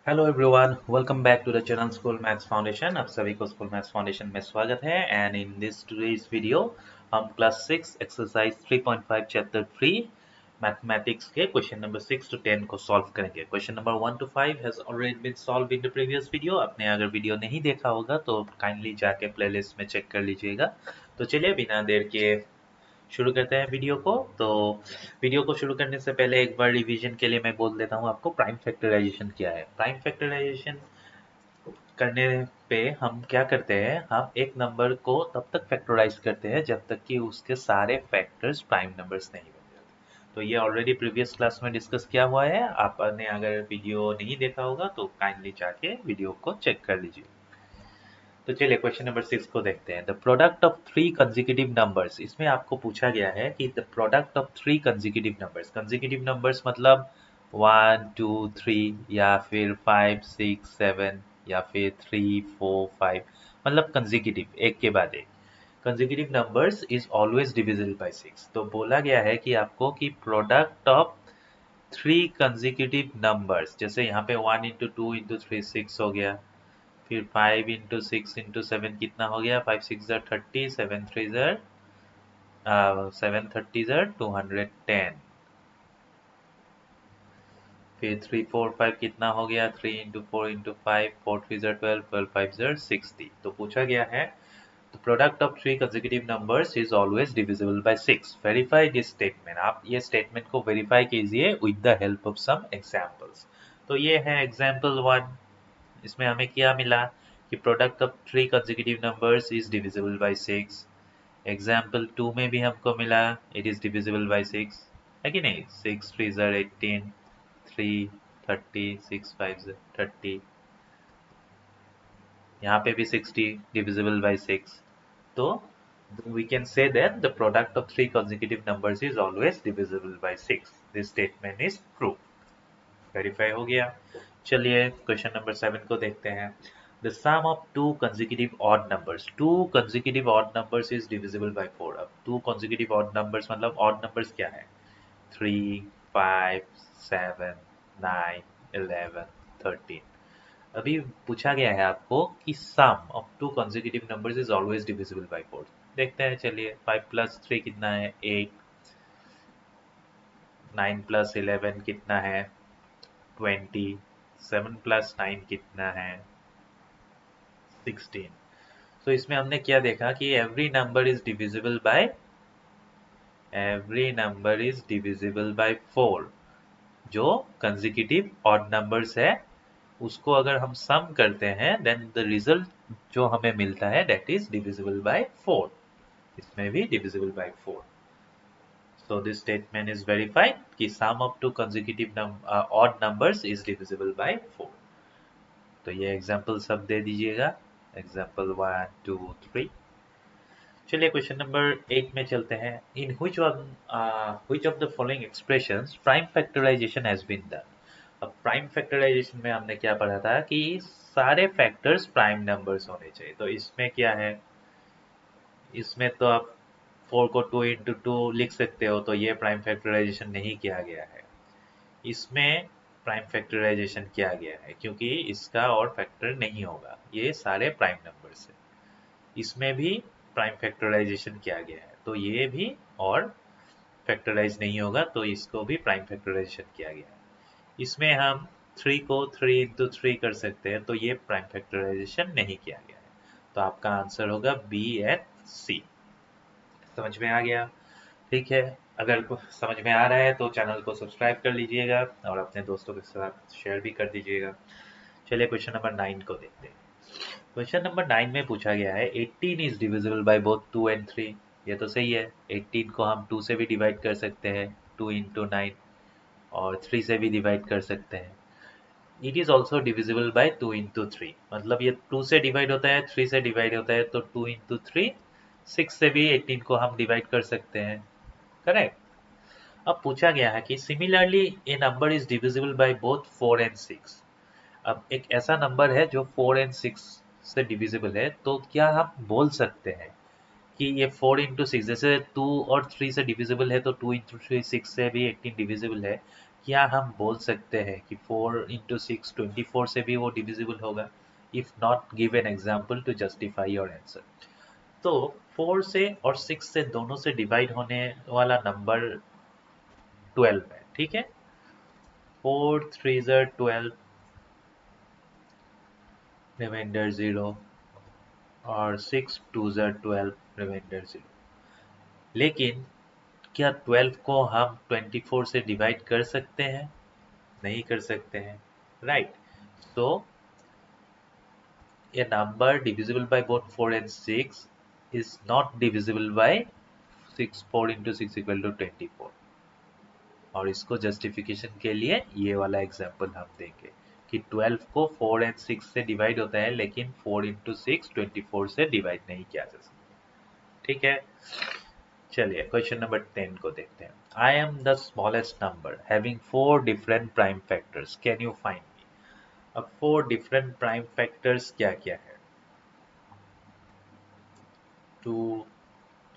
Hello everyone, welcome back to the channel school maths foundation. आप सभी को school maths foundation में स्वागत है। And in this today's video हम क्लास 6 एक्सरसाइज 3.5 चैप्टर 3 मैथमेटिक्स के क्वेश्चन नंबर 6 to 10 को सॉल्व करेंगे। Question number 1 to 5 has already been solve in the previous video. आपने अगर वीडियो नहीं देखा होगा तो काइंडली जाके प्लेलिस्ट में चेक कर लीजिएगा। तो चलिए बिना देर के शुरू करते हैं वीडियो को। तो वीडियो को शुरू करने से पहले एक बार रिवीजन के लिए मैं बोल देता हूँ आपको प्राइम फैक्टराइजेशन क्या है। प्राइम फैक्टराइजेशन करने पे हम क्या करते हैं, हम एक नंबर को तब तक फैक्टराइज करते हैं जब तक कि उसके सारे फैक्टर्स प्राइम नंबर्स नहीं बन जाते। तो ये ऑलरेडी प्रीवियस क्लास में डिस्कस किया हुआ है। आपने अगर वीडियो नहीं देखा होगा तो काइंडली जाके वीडियो को चेक कर लीजिए। तो चलिए क्वेश्चन नंबर 6 को देखते हैं। The product of three consecutive numbers, इसमें आपको पूछा गया है कि the product of three consecutive numbers, consecutive numbers मतलब 1 2 3 या फिर 5 6 7 या फिर 3 4 5, मतलब कंसेक्यूटिव एक के बाद एक consecutive numbers is always divisible bye 6। तो बोला गया है कि आपको कि product of three consecutive numbers, जैसे यहाँ पे 1 इंटू 2 इंटू 3 6 हो गया, फिर 5 इंटू 6 इंटू 7 कितना हो गया, 5 6 ज़र 30, 7 3 ज़र 7 30 ज़र 210, फिर 3 4 5 कितना हो गया, 3 इंटू 4 इंटू 5 4 3 ज़र 12, 12 5 ज़र 60। तो पूछा गया है the product of three consecutive numbers is always divisible by 6. Verify this statement. आप ये statement को verify कीजिए with the help of some examples. तो ये है example 1। इसमें हमें क्या मिला कि product of three consecutive numbers is divisible bye 6। Example 2 में भी हमको मिला इट इज डिविजिबल बाय 6, है कि नहीं। 6 3 ज़र 18, 3 30, 6 5 ज़र 30, यहाँ पे भी 60 डिविजिबल बाय 6। तो we can say that the product of three consecutive numbers is always divisible by 6. This statement is true. Verify हो गया। चलिए क्वेश्चन नंबर 7 को देखते हैं। The sum of two consecutive odd numbers, two consecutive odd numbers is divisible by 4। अब two consecutive odd numbers मतलब odd numbers क्या है, 3 5 7 9 11 13। अभी पूछा गया है आपको कि sum of two consecutive numbers is always divisible by 4। देखते हैं चलिए। 5 प्लस 3 कितना है, 8। 9 प्लस 11 कितना है, 20। 7 प्लस 9 कितना है, 16। तो इसमें हमने क्या देखा कि every number is divisible by 4। जो कंसेक्यूटिव ऑड नंबर्स है उसको अगर हम सम करते हैं देन द रिजल्ट जो हमें मिलता है दैट इज डिविजिबल बाय 4। इसमें भी divisible by 4। So this statement is verified कि sum of two consecutive odd numbers is divisible by 4। तो ये एग्जाम्पल सब दे दीजिएगा, एग्जाम्पल 1 2 3। चलिए क्वेश्चन नंबर 8 में चलते हैं। इन which of the following expressions prime factorization has been done। अब प्राइम फैक्टराइजेशन में हमने क्या पढ़ा था कि सारे फैक्टर्स प्राइम नंबर्स होने चाहिए। तो इसमें क्या है, इसमें तो आप 4 को 2 इंटू 2 लिख सकते हो, तो ये प्राइम फैक्टराइजेशन नहीं किया गया है। इसमें प्राइम फैक्टराइजेशन किया गया है क्योंकि इसका और फैक्टर नहीं होगा, ये सारे प्राइम नंबर्स है। इसमें भी प्राइम फैक्टराइजेशन किया गया है तो ये भी और फैक्टराइज नहीं होगा, तो इसको भी प्राइम फैक्टराइजेशन किया गया है। इसमें हम 3 को 3 इंटू 3 कर सकते हैं, तो ये प्राइम फैक्टराइजेशन नहीं किया गया है। तो आपका आंसर होगा बी एंड सी। समझ में आ गया? ठीक है। अगर समझ में आ रहा है तो चैनल को सब्सक्राइब कर लीजिएगा और अपने दोस्तों के साथ शेयर भी कर दीजिएगा। चलिए क्वेश्चन नंबर 9 को देखते हैं। क्वेश्चन नंबर 9 में पूछा गया है 18 is divisible by both 2 and 3। ये तो सही है, 18 को हम 2 से भी डिवाइड कर सकते हैं, 2 इंटू 9, और 3 से भी डिवाइड कर सकते हैं। It is also divisible by 2 into 3, मतलब ये 2 से डिवाइड होता है, 3 से डिवाइड होता है, तो 2 इंटू 3, 6 से भी 18 को हम डिवाइड कर सकते हैं। करेक्ट। अब पूछा गया है कि similarly A number is divisible by both 4 and 6। अब एक ऐसा नंबर है जो 4 एंड 6 से डिविजिबल है, तो क्या हम बोल सकते हैं कि ये 4 इंटू 6, जैसे 2 और 3 से डिविजिबल है तो 2 इंटू 3 6 से भी 18 डिविजिबल है, क्या हम बोल सकते हैं कि 4 इंटू 6 24 से भी वो डिविजिबल होगा? If not, give an example to justify your answer. तो 4 से और 6 से दोनों से डिवाइड होने वाला नंबर 12 है, ठीक है। 4 3 12, रिमाइंडर 0, और 6 2 12, रिमाइंडर 0। लेकिन क्या 12 को हम 24 से डिवाइड कर सकते हैं? नहीं कर सकते हैं, right. So a number divisible by both 4 and 6 is not divisible by 6, 4 into 6 equal to 24। और इसको जस्टिफिकेशन के लिए ये वाला एग्जांपल हम देंगे कि 12 को 4 एंड 6 से डिवाइड होता है, लेकिन 4 इंटू 6 24 से डिवाइड नहीं किया जा सकता, ठीक है। चलिए क्वेश्चन नंबर 10 को देखते हैं। I am the smallest number having 4 different prime factors, can you find me. अब 4 डिफरेंट प्राइम फैक्टर्स क्या क्या है? 2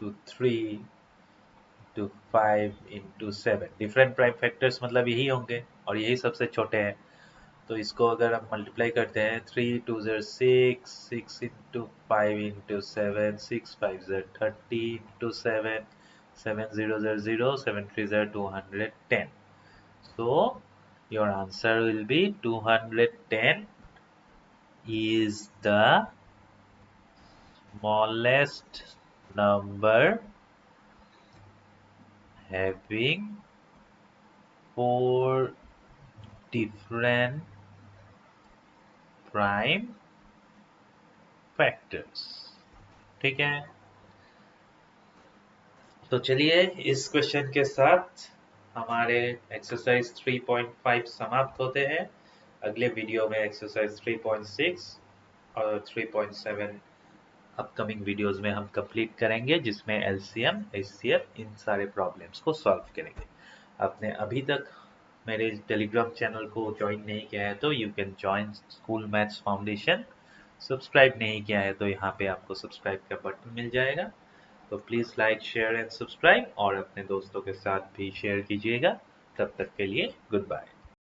to 3 to 5 into 7, different prime factors मतलब यही होंगे और यही सबसे छोटे हैं। तो इसको अगर हम मल्टीप्लाई करते हैं, 3 2 6, 6 into 5 into 7, 6 5 30 into 7, 7 0 0, 7 3 210। So your answer will be 210 is the smallest number having 4 different prime factors, ठीक है। तो चलिए इस क्वेश्चन के साथ हमारे एक्सरसाइज 3.5 समाप्त होते हैं। अगले वीडियो में एक्सरसाइज 3.6 और 3.7 अपकमिंग वीडियोस में हम कंप्लीट करेंगे, जिसमें एलसीएम एचसीएफ इन सारे प्रॉब्लम्स को सॉल्व करेंगे। आपने अभी तक मेरे टेलीग्राम चैनल को ज्वाइन नहीं किया है तो you can join school maths foundation. Subscribe नहीं किया है तो यहाँ पे आपको सब्सक्राइब का बटन मिल जाएगा। तो please like share and subscribe और अपने दोस्तों के साथ भी शेयर कीजिएगा। तब तक के लिए गुड बाय।